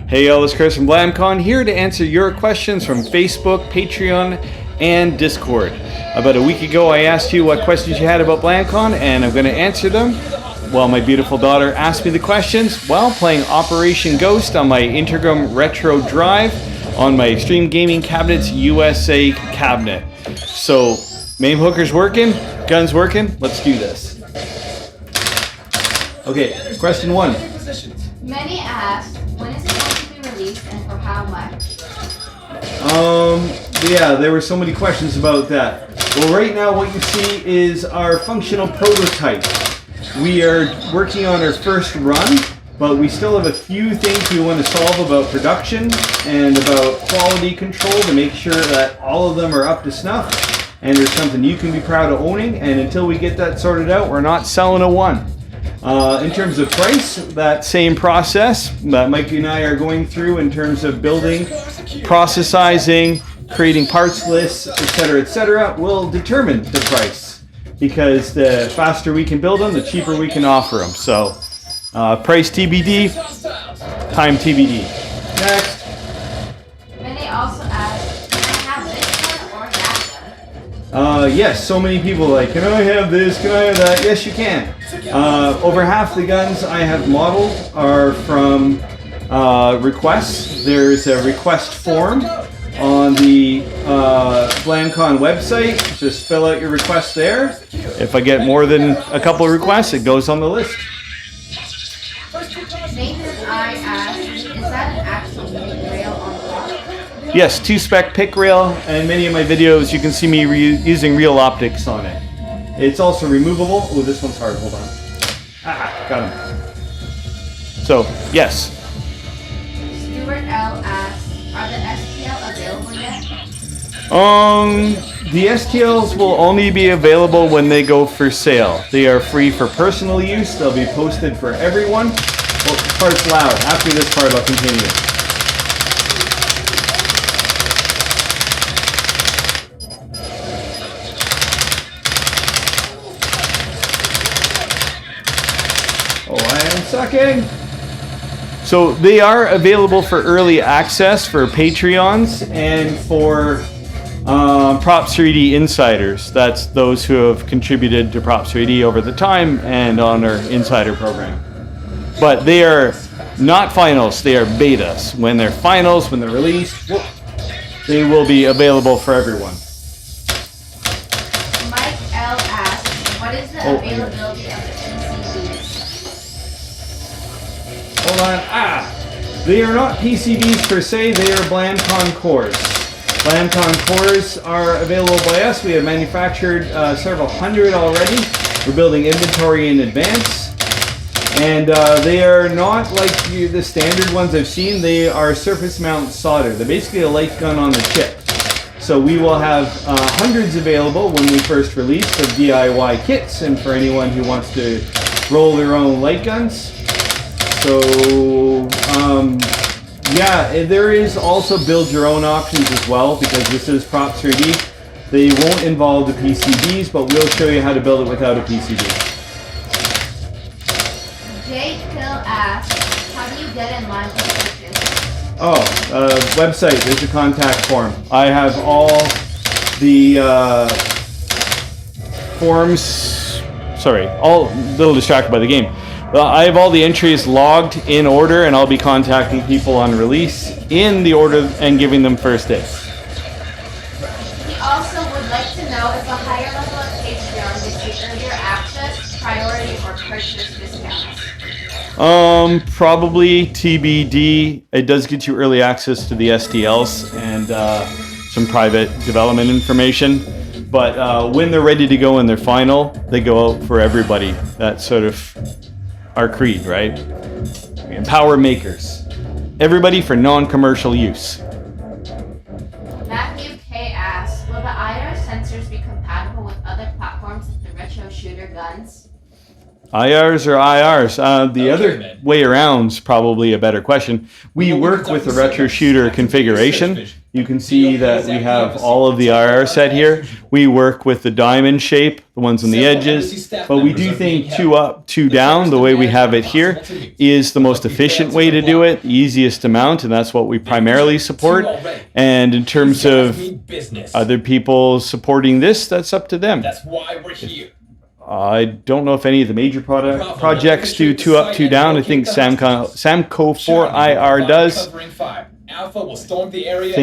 Hey y'all, it's Chris from Blamcon here to answer your questions from Facebook, Patreon, and Discord. About a week ago I asked you what questions you had about Blamcon, and I'm going to answer them while my beautiful daughter asked me the questions while playing Operation Ghost on my Intergram Retro Drive on my Extreme Gaming Cabinets USA cabinet. So, Mamehooker's working, gun's working, let's do this. Okay, question 1. Many asked, when is it going to be released and for how much? Yeah, there were so many questions about that. Well, right now what you see is our functional prototype. We are working on our first run, but we still have a few things we want to solve about production and about quality control to make sure that all of them are up to snuff and there's something you can be proud of owning, and until we get that sorted out, we're not selling a one. In terms of price, that same process that Mikey and I are going through in terms of building, processizing, creating parts lists, etc., will determine the price, because the faster we can build them, the cheaper we can offer them. So, price TBD, time TBD. Next. Many also asked, can I have this one or that one? Yes, so many people are like, can I have this, can I have that? Yes, you can. Over half the guns I have modeled are from requests. There's a request form on the Blamcon website. Just fill out your request there. If I get more than a couple of requests, it goes on the list. Nathan I asked, is that an actual pick rail on the wall? Yes, 2-spec pick rail, and many of my videos you can see me using real optics on it. It's also removable. Oh, this one's hard. Hold on. Ah, got him. So, yes. Stuart L asked, are the STL available yet? The STLs will only be available when they go for sale. They are free for personal use. They'll be posted for everyone. Well, this part's loud. After this part, I'll continue. Oh, I am sucking. So they are available for early access for Patreons and for Props 3D insiders. That's those who have contributed to Props 3D over the time and on our insider program. But they are not finals, they are betas. When they're finals, when they're released, they will be available for everyone. Mike L asked, what is the availability of the PCBs? Hold on. They are not PCBs per se, they are Blamcon cores. Blamcon cores are available by us. We have manufactured several hundred already. We're building inventory in advance. And they are not like the standard ones I've seen. They are surface mount solder. They're basically a light gun on the chip. So we will have hundreds available when we first release of DIY kits and for anyone who wants to roll their own light guns. So, yeah, there is also build your own options as well, because this is Props 3D. They won't involve the PCBs, but we'll show you how to build it without a PCB. Jake Hill asked, how do you get in line with purchase? Oh, website, there's a contact form. I have all the forms, sorry, all a little distracted by the game. I have all the entries logged in order, and I'll be contacting people on release in the order and giving them first dibs. He also would like to know if a higher level of Patreon gets you earlier access, priority, or purchase discounts. Probably TBD. It does get you early access to the STLs and some private development information. But when they're ready to go in their final, they go out for everybody. That's sort of our creed, right? We empower makers. Everybody for non-commercial use. Matthew K asks, will the IR sensors be compatible with other platforms like the retro shooter guns? IRs or IRs? The other way around's probably a better question. We work with the retro shooter configuration. You can see that we have all of the IR set here. We work with the diamond shape, the ones on the edges, but we do think 2 up, 2 down, the way we have it here, is the most efficient way to do it, the easiest to mount, and that's what we primarily support. And in terms of other people supporting this, that's up to them. That's why we're here. I don't know if any of the major projects do 2 up, 2 down. I think Samco 4IR does. Alpha will storm the area. I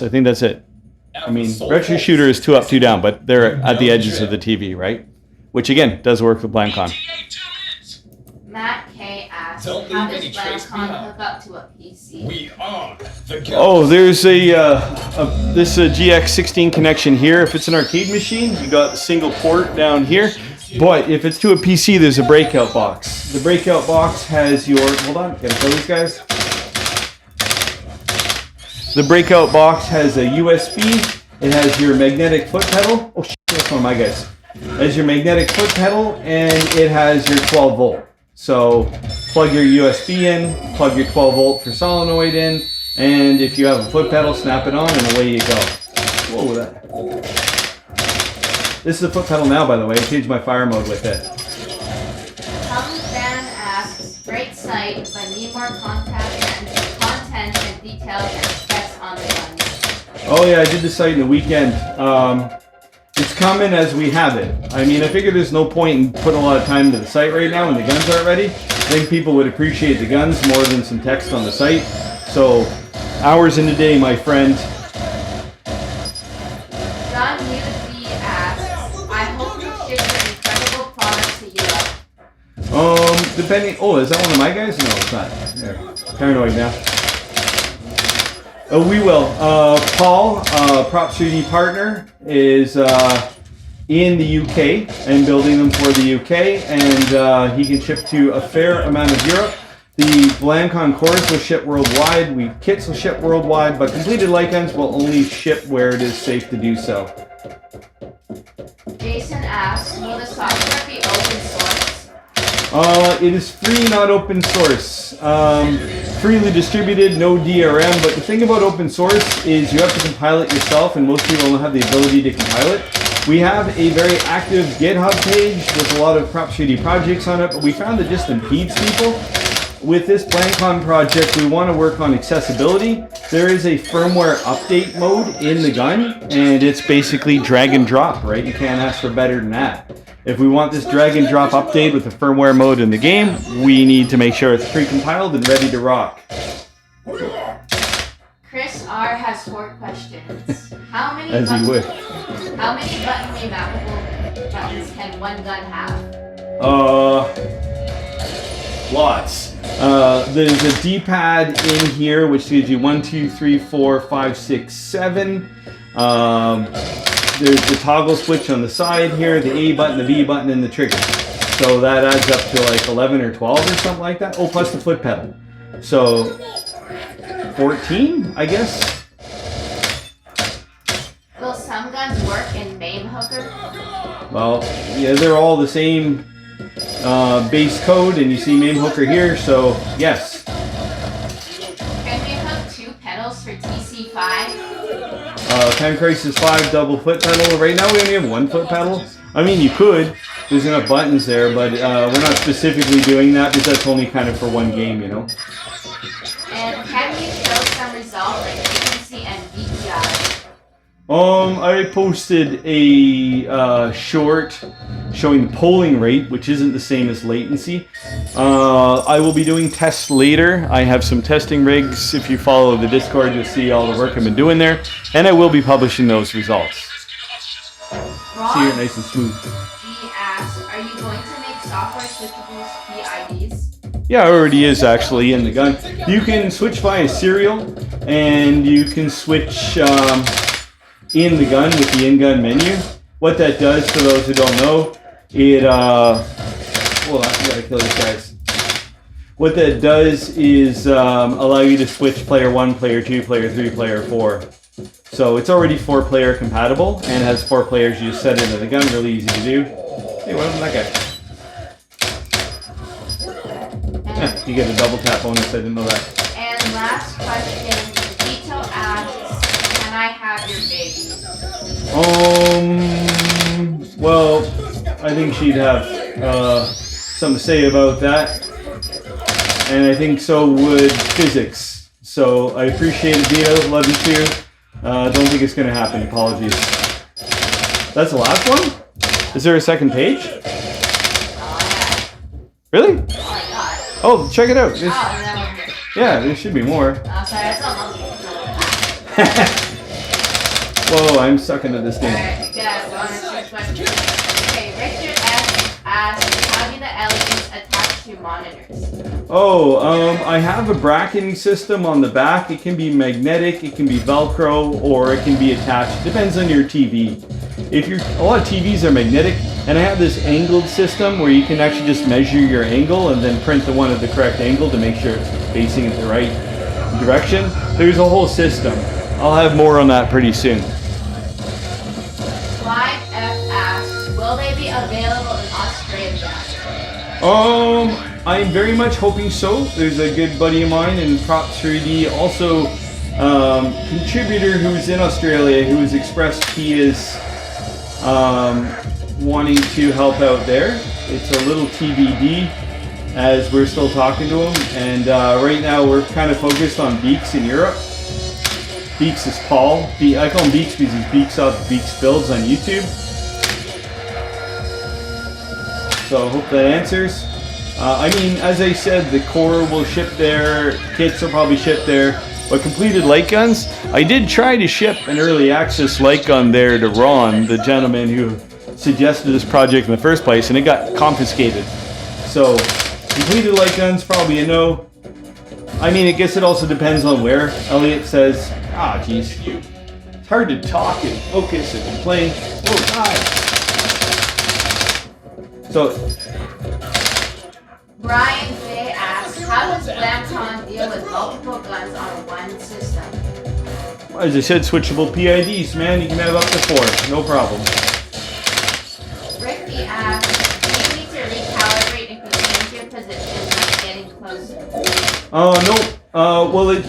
think that's it. I mean, retro shooter is 2 up, 2 down, but they're at the edges of the TV, right? Which again does work with Blamcon. Matt K asks, how does Blamcon hook up to a PC? We are the guns. Oh, there's this GX16 connection here. If it's an arcade machine, you got the single port down here. But if it's to a PC, there's a breakout box. The breakout box has your, hold on, gotta show these guys. The breakout box has a USB. It has your magnetic foot pedal. Oh shit, that's one of my guys. It has your magnetic foot pedal and it has your 12 volt. So plug your USB in, plug your 12 volt for solenoid in, and if you have a foot pedal, snap it on and away you go. Whoa, that. This is the foot pedal now, by the way. I changed my fire mode with it. Fan asks, great site, but need more content and details and specs on the guns. Oh yeah, I did the site in the weekend. It's coming as we have it. I mean, I figure there's no point in putting a lot of time into the site right now when the guns aren't ready. I think people would appreciate the guns more than some text on the site. So, hours in the day, my friend. John UD asks, I hope you ship your incredible product to Europe. Depending. Oh, is that one of my guys? No, it's not. There. Paranoid now. We will. Paul, Prop 3D partner, is in the UK and building them for the UK, and he can ship to a fair amount of Europe. The Blamcon cores will ship worldwide. Kits will ship worldwide, but completed light guns will only ship where it is safe to do so. Jason asks, will the software be open source? It is free, not open source. Freely distributed, no DRM, but the thing about open source is you have to compile it yourself, and most people don't have the ability to compile it. We have a very active GitHub page with a lot of Prop 3D projects on it, but we found it just impedes people. With this Blamcon project, we want to work on accessibility. There is a firmware update mode in the gun, and it's basically drag and drop, right? You can't ask for better than that. If we want this drag and drop update with the firmware mode in the game, we need to make sure it's pre-compiled and ready to rock. Chris R has 4 questions. How many As you would. How many button remappable buttons can one gun have? Lots. There's a D-pad in here which gives you 1, 2, 3, 4, 5, 6, 7. There's the toggle switch on the side here, the A button, the B button, and the trigger. So that adds up to like 11 or 12 or something like that. Oh, plus the foot pedal. So 14, I guess. Will some guns work in Mamehooker? Well, yeah, they're all the same base code, and you see Mamehooker here, so yes. Can we hook 2 pedals for TC5? Time Crisis 5 double foot pedal. Right now we only have 1 foot pedal. I mean, you could. There's enough buttons there, but we're not specifically doing that because that's only kind of for one game, you know. And can you show some results like latency and DPI? I posted a short showing the polling rate, which isn't the same as latency. I will be doing tests later. I have some testing rigs. If you follow the Discord, you'll see all the work I've been doing there, and I will be publishing those results. See it nice and smooth. He asks, are you going to make software switchable PIDs? Yeah, it already is actually in the gun. You can switch via serial, and you can switch in the gun with the in-gun menu. What that does, for those who don't know, it well, I gotta kill these guys. What that does is allow you to switch player 1, player 2, player 3, player 4. So it's already 4-player compatible and has 4 players. You just set it into the gun, really easy to do. Hey, what happened to that guy? get a double tap bonus. I didn't know that. And last question, Vito asks, can I have your baby? Well, I think she'd have something to say about that. And I think so would physics. So I appreciate it, Vito. Love you too. Don't think it's going to happen. Apologies. That's the last one? Is there a second page? Really? Oh my god. Oh, check it out. Oh, no. Yeah, there should be more. Oh, sorry, that's not monkey. Whoa, I'm stuck into this game. Alright, yeah, bonus question. Okay, Richard asks, how do the LEDs attach to monitors? Oh, I have a bracketing system on the back. It can be magnetic, it can be Velcro, or it can be attached. Depends on your TV. A lot of TVs are magnetic, and I have this angled system where you can actually just measure your angle and then print the one at the correct angle to make sure it's facing in the right direction. There's a whole system. I'll have more on that pretty soon. Clive F asks, will they be available in Australia? I'm very much hoping so. There's a good buddy of mine in Props 3D, also contributor who's in Australia, who has expressed he is wanting to help out there. It's a little TBD as we're still talking to him, and right now we're kind of focused on Beaks in Europe. Beaks is Paul. I call him Beaks because he's Beaks Up, Beaks Builds on YouTube. So I hope that answers. I mean, as I said, the core will ship there, kits will probably ship there, but completed light guns, I did try to ship an early access light gun there to Ron, the gentleman who suggested this project in the first place, and it got confiscated. So, completed light guns, probably a no. I mean, I guess it also depends on where. Elliot says, geez, it's hard to talk and focus and complain. Oh, God. So, Brian J asks, how does Blamcon deal with multiple guns on one system? as I said, switchable PIDs, man. You can have up to 4, no problem. Ricky asks, do you need to recalibrate if you change your position when getting closer? No. Well,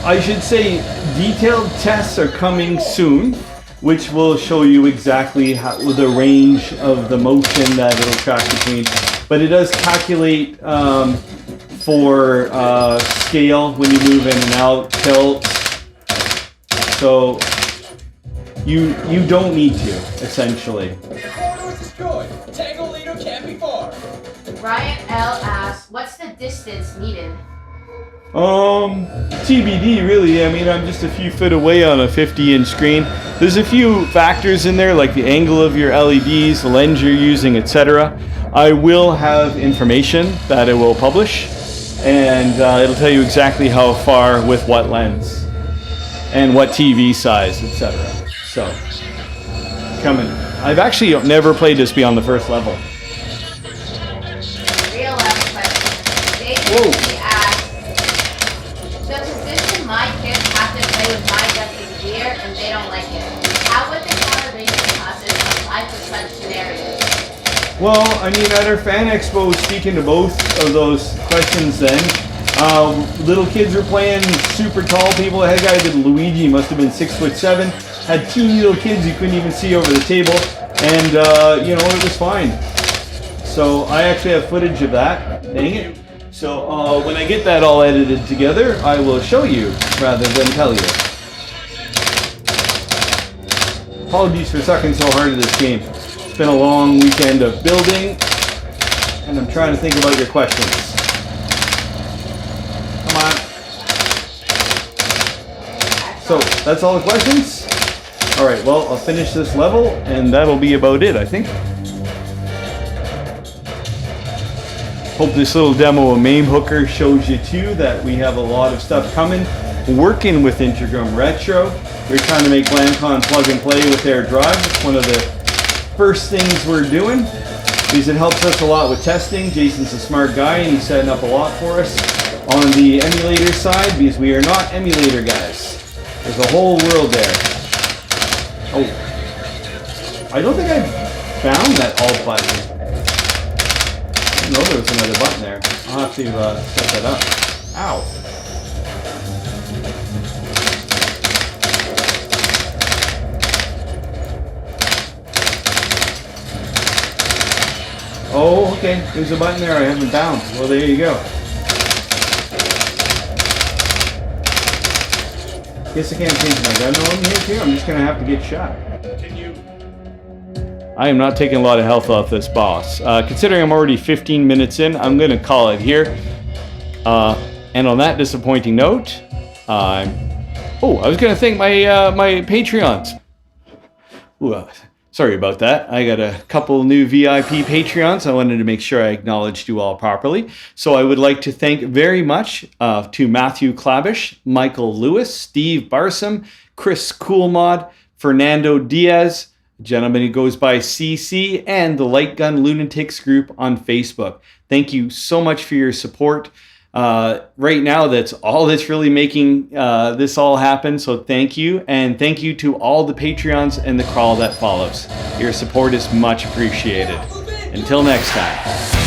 I should say detailed tests are coming soon, which will show you exactly the range of the motion that it'll track between. But it does calculate for scale when you move in and out, tilt. So you don't need to, essentially. Corridor is destroyed. Tango leader can't be far. Ryan L asks, what's the distance needed? TBD really. I mean, I'm just a few foot away on a 50-inch screen. There's a few factors in there, like the angle of your LEDs, the lens you're using, etc. I will have information that it will publish, and it'll tell you exactly how far with what lens and what TV size, etc. So, coming. I've actually never played this beyond the first level. Real last question. David Whoa. asks, the position my kids have to play with my Justice gear and they don't like it. How would the calibration process apply for such scenarios? Well, I mean, at our fan expo, speaking to both of those questions then, little kids were playing, super tall people. That guy did Luigi, must have been 6'7", had teeny little kids you couldn't even see over the table, and you know, it was fine. So I actually have footage of that, dang it. So when I get that all edited together, I will show you rather than tell you. Apologies for sucking so hard at this game. It's been a long weekend of building, and I'm trying to think about your questions. Come on. So, that's all the questions? Alright, well, I'll finish this level, and that'll be about it, I think. Hope this little demo of Mamehooker shows you, too, that we have a lot of stuff coming. Working with Integrum Retro. We're trying to make Blamcon plug and play with their drive. It's one of the first things we're doing, because it helps us a lot with testing. Jason's a smart guy, and he's setting up a lot for us on the emulator side, because we are not emulator guys. There's a whole world there. Oh, I don't think I found that alt button. didn't know there was another button there. I'll have to set that up. Ow. Oh, okay. There's a button there I haven't bound. Well, there you go. Guess I can't change my gun on here too. I'm just gonna have to get shot. I am not taking a lot of health off this boss. Considering I'm already 15 minutes in, I'm gonna call it here. And on that disappointing note, I was gonna thank my my Patreons. Ooh, sorry about that. I got a couple new VIP Patreons. I wanted to make sure I acknowledged you all properly. So I would like to thank very much to Matthew Klabish, Michael Lewis, Steve Barsom, Chris Coolmod, Fernando Diaz, a gentleman who goes by CC, and the Light Gun Lunatics group on Facebook. Thank you so much for your support. Right now, that's all that's really making this all happen. So thank you. And thank you to all the Patreons and the crawl that follows. Your support is much appreciated. Until next time.